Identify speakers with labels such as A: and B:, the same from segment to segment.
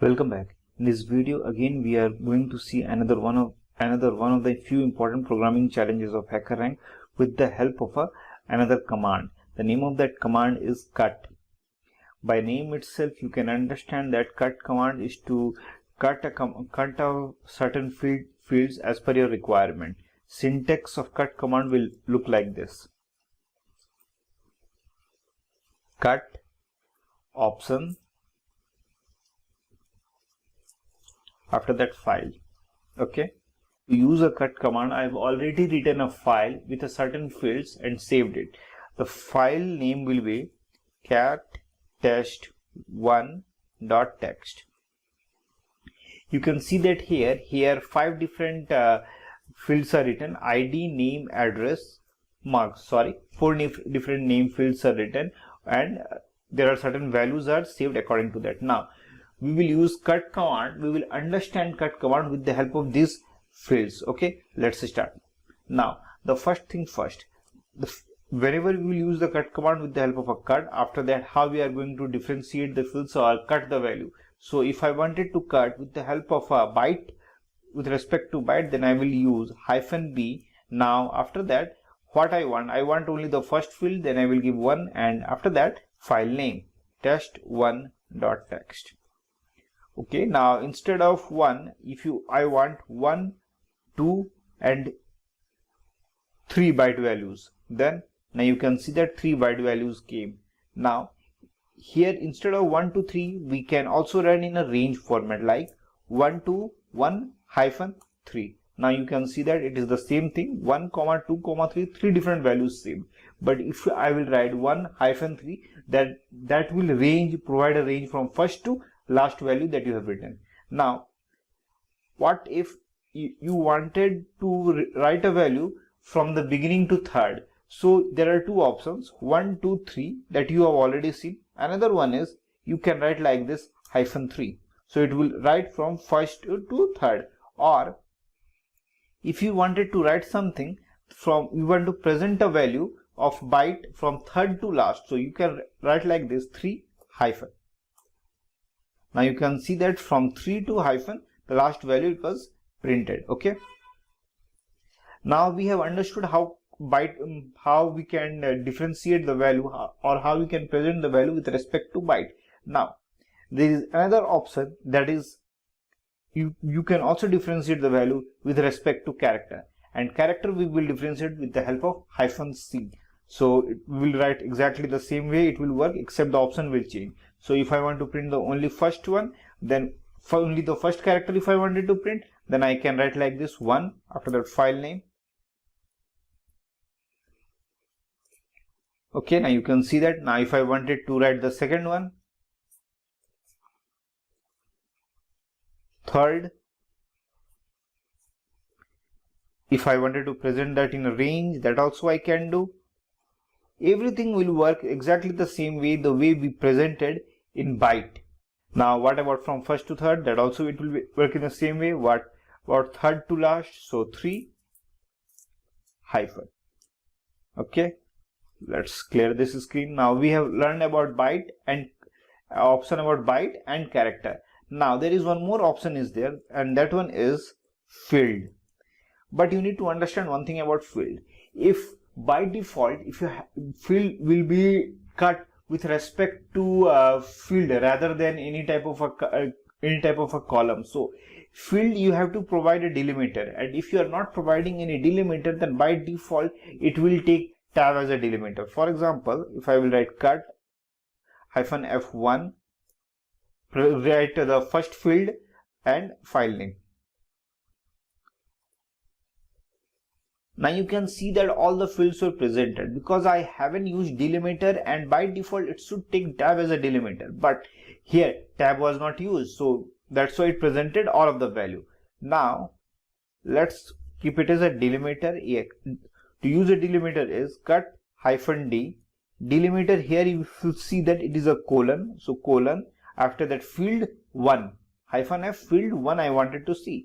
A: Welcome back. In this video again we are going to see another one of the few important programming challenges of HackerRank with the help of another command. The name of that command is cut. By name itself you can understand that cut command is to cut a certain fields as per your requirement. Syntax of cut command will look like this: cut option, after that file. Okay, to use a cut command I've already written a file with a certain fields and saved it. The file name will be cat test1.txt. you can see that here 5 different fields are written: ID, name, address, marks. 4 different name fields are written, and there are certain values are saved according to that. Now we will use cut command. We will understand cut command with the help of these fields. Okay, let's start. Now the first thing first, whenever we will use the cut command with the help of a cut, after that how we are going to differentiate the fields or cut the value. So if I wanted to cut with the help of a byte, with respect to byte, then I will use -b. Now after that what I want only the first field, then I will give 1, and after that file name test1.txt. Okay, now instead of 1, I want 1, 2 and 3 byte values, then now you can see that 3 byte values came. Now here instead of 1 to 3 we can also run in a range format like 1 to 1-3. Now you can see that it is the same thing, 1, 2, 3, 3 different values saved. But if I will write 1-3, that will provide a range from first to last value that you have written. Now what if you wanted to write a value from the beginning to third? So there are two options: 1, 2, 3 that you have already seen. Another one is you can write like this -3, so it will write from first to third. Or if you wanted to write something you want to present a value of byte from third to last, so you can write like this 3-. Now you can see that from 3 to the last value it was printed. Okay, now we have understood how we can differentiate the value, or how we can present the value with respect to byte. Now there is another option, that is you can also differentiate the value with respect to character, and character we will differentiate with the help of -c. So we will write exactly the same way it will work, except the option will change. So if I want to print the only first one, then for only the first character if I wanted to print, then I can write like this 1, after that file name. Okay, now you can see that. Now if I wanted to write the second one, third, if I wanted to present that in a range, that also I can do. Everything will work exactly the same way, the way we presented in byte. Now what about from first to third? That also it will work in the same way. What about third to last? So 3-. Okay, let's clear this screen. Now we have learned about byte and option about byte and character. Now there is one more option is there, and that one is field. But you need to understand one thing about field. If by default, if your field will be cut with respect to field rather than any type of a column. So field you have to provide a delimiter, and if you are not providing any delimiter, then by default it will take tab as a delimiter. For example, if I will write cut -f1, write the first field and file name. Now you can see that all the fields were presented because I haven't used delimiter, and by default it should take tab as a delimiter, but here tab was not used, so that's why it presented all of the value. Now let's keep it as a delimiter. To use a delimiter is cut -d. Delimiter here you will see that it is a colon, so colon, after that field 1, -f, field 1 I wanted to see.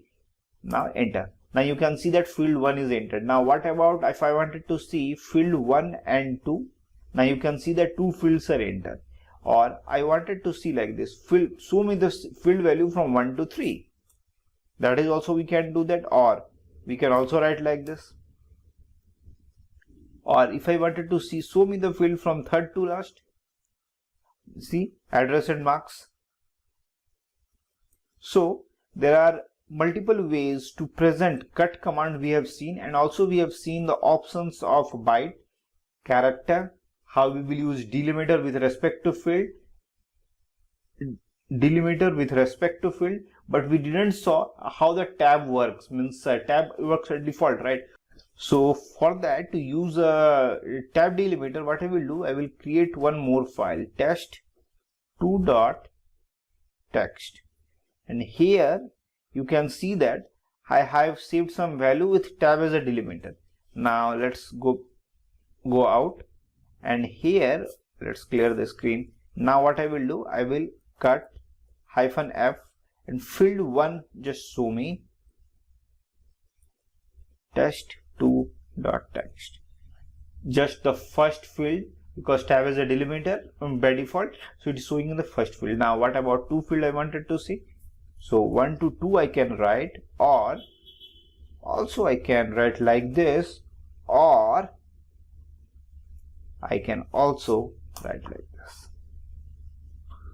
A: Now enter. Now you can see that field 1 is entered. Now what about if I wanted to see field 1 and 2? Now you can see that 2 fields are entered. Or I wanted to see like this, show me the field value from 1 to 3. That is also we can do that, or we can also write like this. Or if I wanted to see, show me the field from third to last. See, address and marks. So there are multiple ways to present cut command we have seen, and also we have seen the options of byte, character, how we will use delimiter with respect to field, but we didn't saw how the tab works, means tab works at default, right? So for that, to use a tab delimiter, what I will do, I will create one more file, test2.txt, and here you can see that I have saved some value with tab as a delimiter. Now let's go out, and here let's clear the screen. Now what I will do, I will cut -f and field 1 just show me test2.txt, just the first field, because tab is a delimiter by default, so it is showing in the first field. Now what about 2 field I wanted to see? So 1 to 2 I can write, or also I can write like this, or I can also write like this.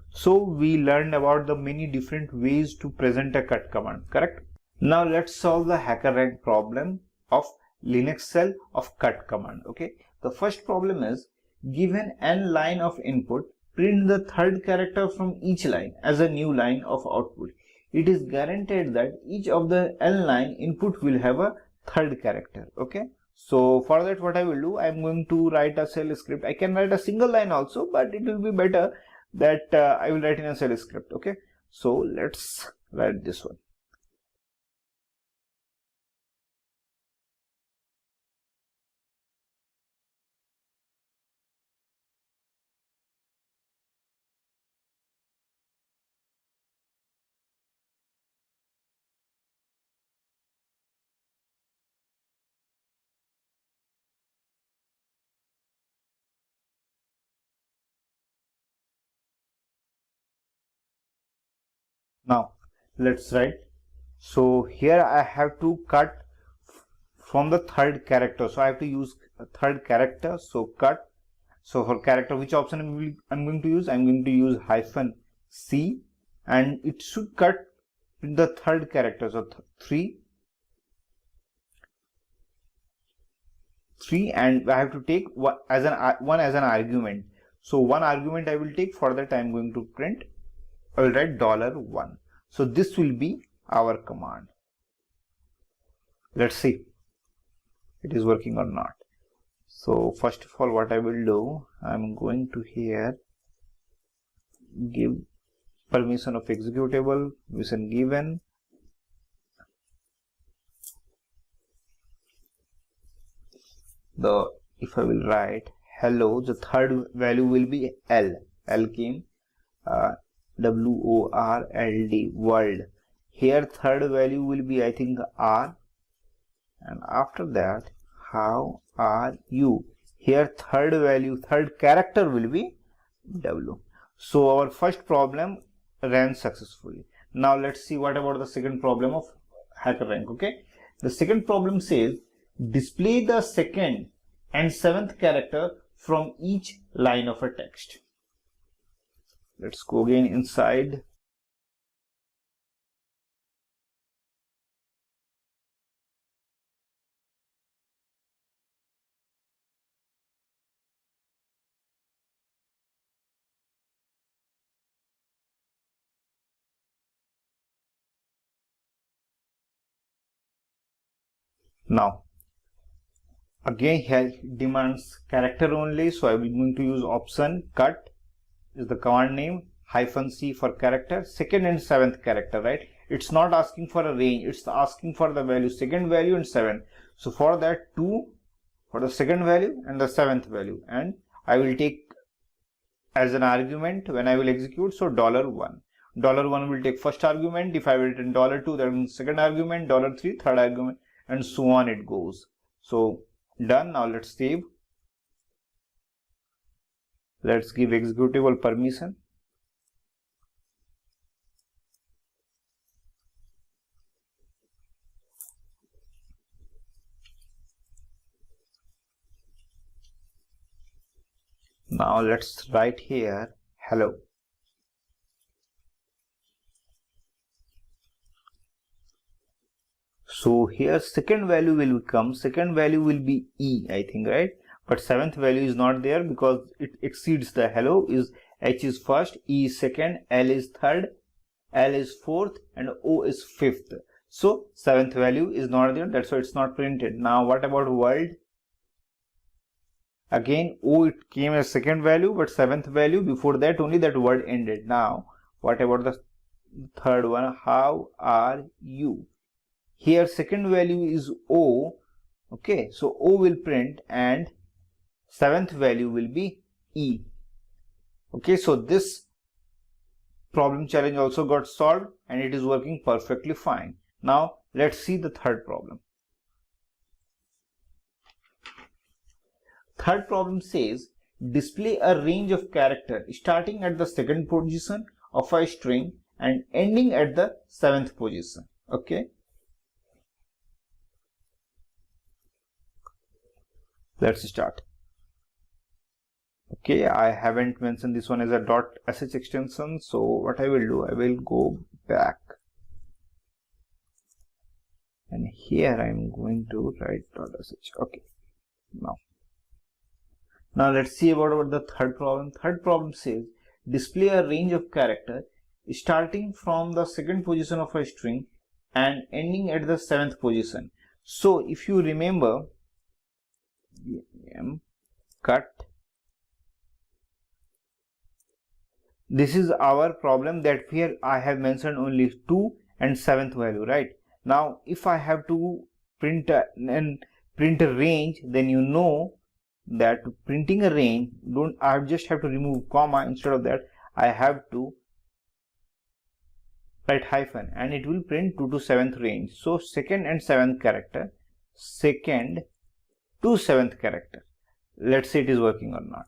A: So we learned about the many different ways to present a cut command, correct? Now let's solve the HackerRank problem of Linux Shell of cut command. Okay, the first problem is, given n line of input, print the third character from each line as a new line of output. It is guaranteed that each of the n line input will have a third character. Okay, so for that, what I will do, I am going to write a shell script. I can write a single line also, but it will be better that I will write in a shell script. Okay, so let's write this one. Now let's write. So here I have to cut from the third character, so I have to use a third character. So cut. So for character, which option I'm going to use? I'm going to use -c, and it should cut in the third character. So 3, and I have to take one as an argument. So one argument I will take. For that, I'm going to print. I will write $1. So this will be our command. Let's see it is working or not. So first of all, what I will do, I'm going to here give permission of executable, permission given. If I will write hello, the third value will be L came, WORLD, world. Here third value will be, I think, R, and after that, how are you? Here third character will be W. So our first problem ran successfully. Now let's see what about the second problem of HackerRank. Okay, the second problem says, display the second and seventh character from each line of a text. Let's go again inside. Now again here it demands character only, so I will going to use option cut is the command name, -c for character, second and seventh character, right? It's not asking for a range, it's asking for the value, second value and 7. So for that, 2 for the second value and the seventh value, and I will take as an argument when I will execute. So $1. $1 will take first argument. If I will return $2, then second argument, $3 third argument, and so on it goes. So done. Now let's save. Let's give executable permission. Now let's write here hello. So here second value will be E, I think, right? But seventh value is not there because it exceeds the hello. Is H is first, E is second, L is third, L is fourth, and O is fifth. So seventh value is not there, that's why it's not printed. Now what about world? Again, O, it came as second value, but seventh value, before that only that word ended. Now what about the third one? How are you? Here second value is O. Okay, so O will print and seventh value will be E. Okay, so this problem challenge also got solved and it is working perfectly fine. Now let's see the third problem. Third problem says display a range of characters starting at the second position of a string and ending at the seventh position. Okay, let's start. Okay, I haven't mentioned this one as a .sh extension, so what I will do, I will go back and here I am going to write .sh. Okay, now let's see about the third problem. Third problem says display a range of characters starting from the second position of a string and ending at the seventh position. So if you remember, cut, this is our problem that here I have mentioned only 2 and seventh value, right? Now if I have to print a range, then you know that printing a range, I just have to remove comma. Instead of that I have to write hyphen and it will print 2 to 7th range. So second and seventh character, second to seventh character. Let's see it is working or not.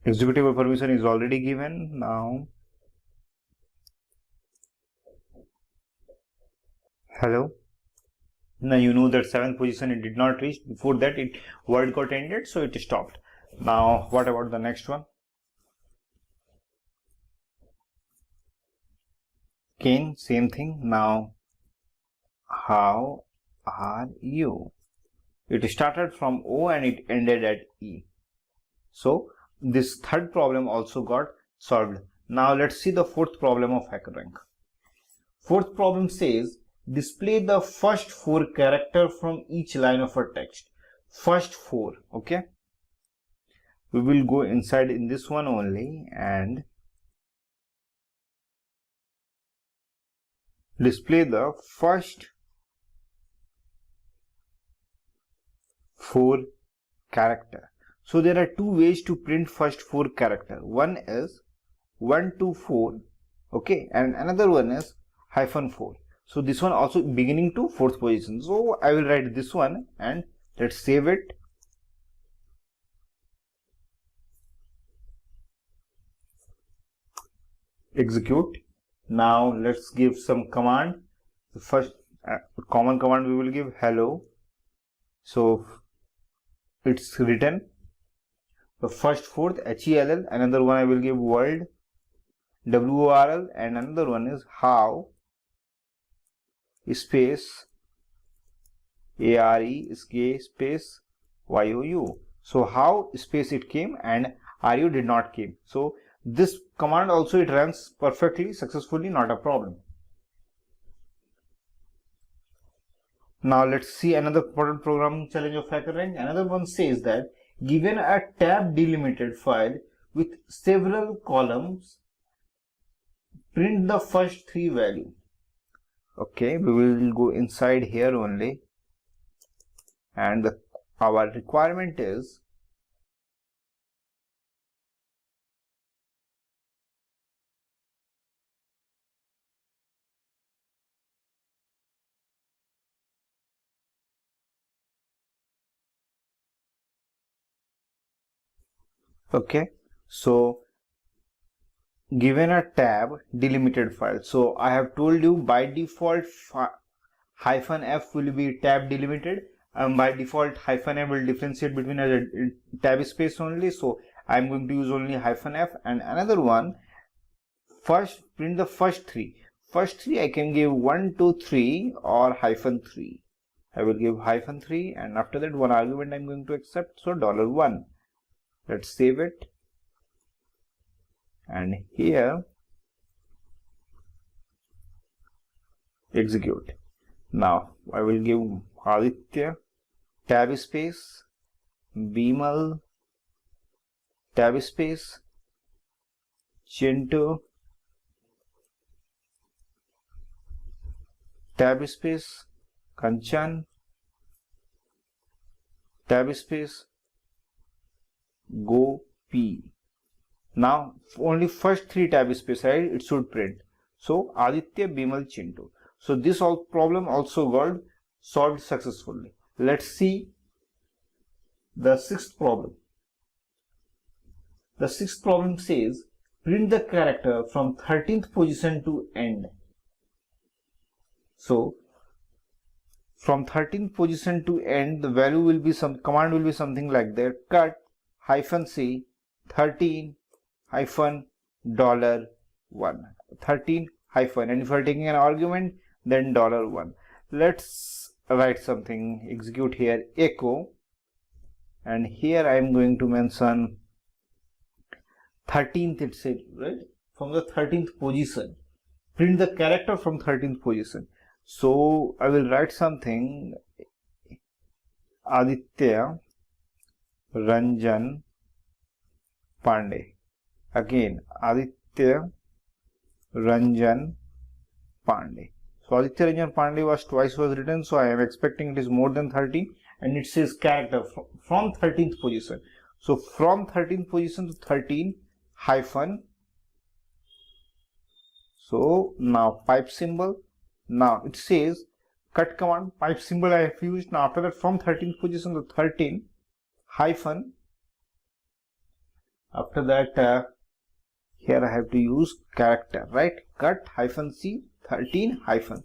A: Executable permission is already given. Now hello. Now you know that seventh position it did not reach. Before that it word got ended, so it stopped. Now what about the next one? Again same thing. Now how are you? It started from O and it ended at E. So this third problem also got solved. Now let's see the fourth problem of HackerRank. Fourth problem says display the first 4 characters from each line of a text. First 4. Okay, we will go inside in this one only and display the first 4 characters. So there are 2 ways to print first 4 characters. One is 1 to 4, okay, and another one is -4. So this one also beginning to 4th position. So I will write this one and let's save it. Execute. Now let's give some command. The first common command we will give hello. So it's written the first 4th HELL, another one I will give world WORL, and another one is how space ARE space YOU. So how space it came and RU did not came. So this command also it runs perfectly successfully, not a problem. Now let's see another important programming challenge of HackerRank. Another one says that given a tab delimited file with several columns, print the first 3 values. Okay, we will go inside here only, and our requirement is Okay, so given a tab delimited file, so I have told you by default -f will be tab delimited, and by default -f will differentiate between a tab space only, so I'm going to use only -f. And another one, first print the first three. I can give 1 2 3 or -3. I will give -3, and after that one argument I'm going to accept, so $1. Let's save it, and here execute. Now I will give Aditya tab space, Bimal tab space, Chintu tab space, Kanchan tab space, Gopi. Now only first three tab space, right? It should print. So Aditya, Bimal, Chintu. So this problem also got solved successfully. Let's see the sixth problem. The sixth problem says print the character from 13th position to end. So from 13th position to end, the value will be command will be something like that: cut -c 13 $1 13 hyphen, and if you are taking an argument, then $1. Let's write something, execute here, echo, and here I am going to mention 13th itself, right? From the 13th position, print the character from 13th position. So I will write something, Aditya Ranjan Pandey. Again, Aditya Ranjan Pandey. So Aditya Ranjan Pandey was twice written, so I am expecting it is more than 30, and it says character from 13th position. So from 13th position to 13 hyphen. So now pipe symbol. Now it says cut command, pipe symbol I have used. Now after that, from 13th position to 13 hyphen. After that, here I have to use character, right? Cut -c 13 hyphen.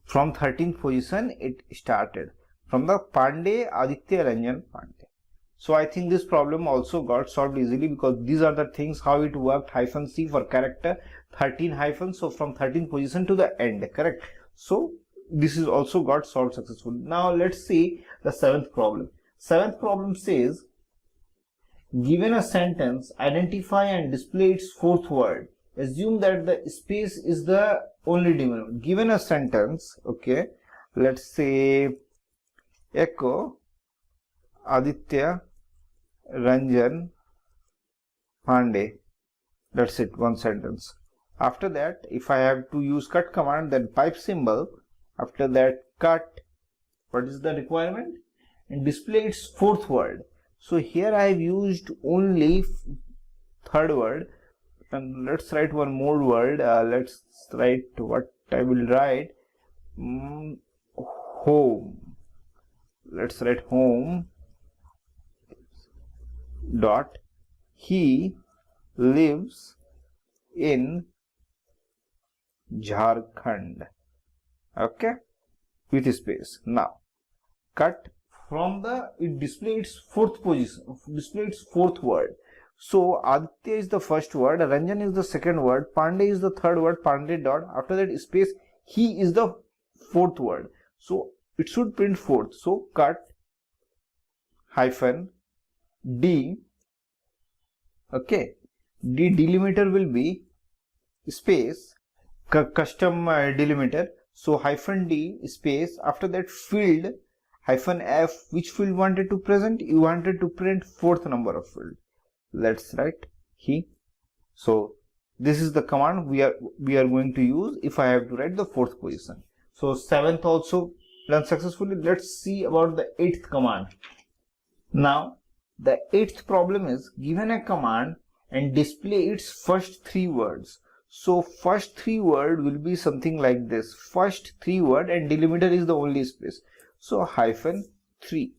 A: From 13th position it started, from the Pandey, Aditya Ranjan Pandey. So I think this problem also got solved easily, because these are the things how it worked. -c for character, 13 hyphen, so from 13th position to the end, correct? So this is also got solved successfully. Now let's see the seventh problem. Seventh problem says, given a sentence, identify and display its fourth word. Assume that the space is the only delimiter. Given a sentence, okay, let's say echo Aditya Ranjan Pandey. That's it, one sentence. After that, if I have to use cut command, then pipe symbol. After that, cut, what is the requirement? And display its fourth word. So here I have used only third word, and let's write one more word. Let's write what I will write. Home. Let's write home. Dot. He lives in Jharkhand. Okay, with space. Now cut. From the, it displays fourth position, displays fourth word. So Aditya is the first word, Ranjan is the second word, Pandey is the third word, Pandey dot. After that space, he is the fourth word. So it should print fourth. So cut hyphen D. Okay, D delimiter will be space, custom delimiter. So hyphen D space. After that, field hyphen F. Which field wanted to present? You wanted to print fourth number of field. Let's write he. So this is the command we are going to use if I have to write the fourth position. So seventh also done successfully. Let's see about the eighth command. Now the eighth problem is, given a command and display its first three words. So first three word will be something like this. First three word, and delimiter is the only space. So hyphen 3.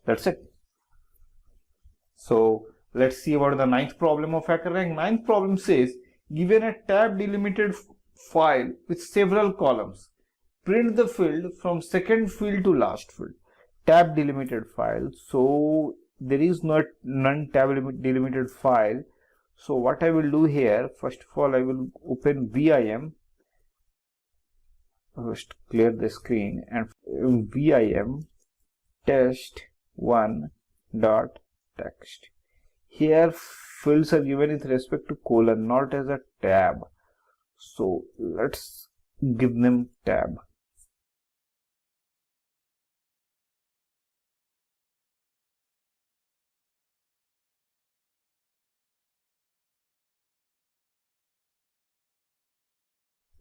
A: That's it. So let's see about the ninth problem of HackerRank. Ninth problem says, given a tab delimited file with several columns, print the field from second field to last field. Tab delimited file. So there is not none tab delimited file. So what I will do here, first of all, I will open vim. First clear the screen and vim test1.text. Here fields are given with respect to colon, not as a tab. So let's give them tab.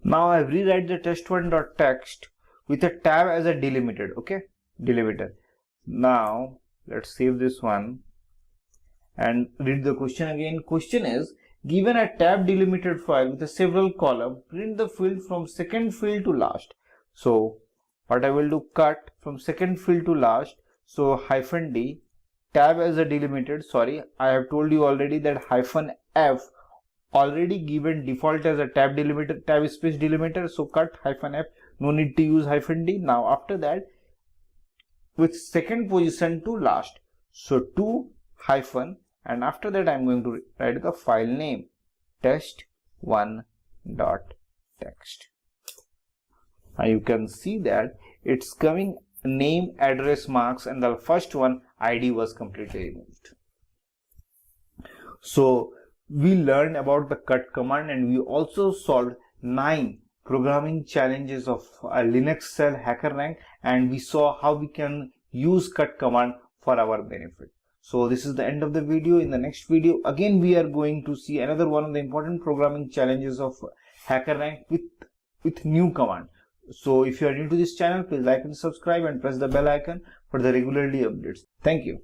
A: Now I rewrite the test1.text with a tab as a delimited, okay, delimiter. Now let's save this one and read the question again. Question is, given a tab delimited file with a several column, print the field from second field to last. So what I will do, cut from second field to last. So -d, tab as a delimited. Sorry, I have told you already that -f already given default as a tab delimiter, tab space delimiter. So cut -f, no need to use -d. Now after that, with second position to last, so 2 hyphen, and after that I'm going to write the file name test1.text. Now you can see that it's coming name, address, marks, and the first one ID was completely removed. So we learned about the cut command, and we also solved 9 programming challenges of Linux Shell HackerRank, and we saw how we can use cut command for our benefit. So this is the end of the video. In the next video, again we are going to see another one of the important programming challenges of HackerRank with new command. So if you are new to this channel, please like and subscribe and press the bell icon for the regularly updates. Thank you.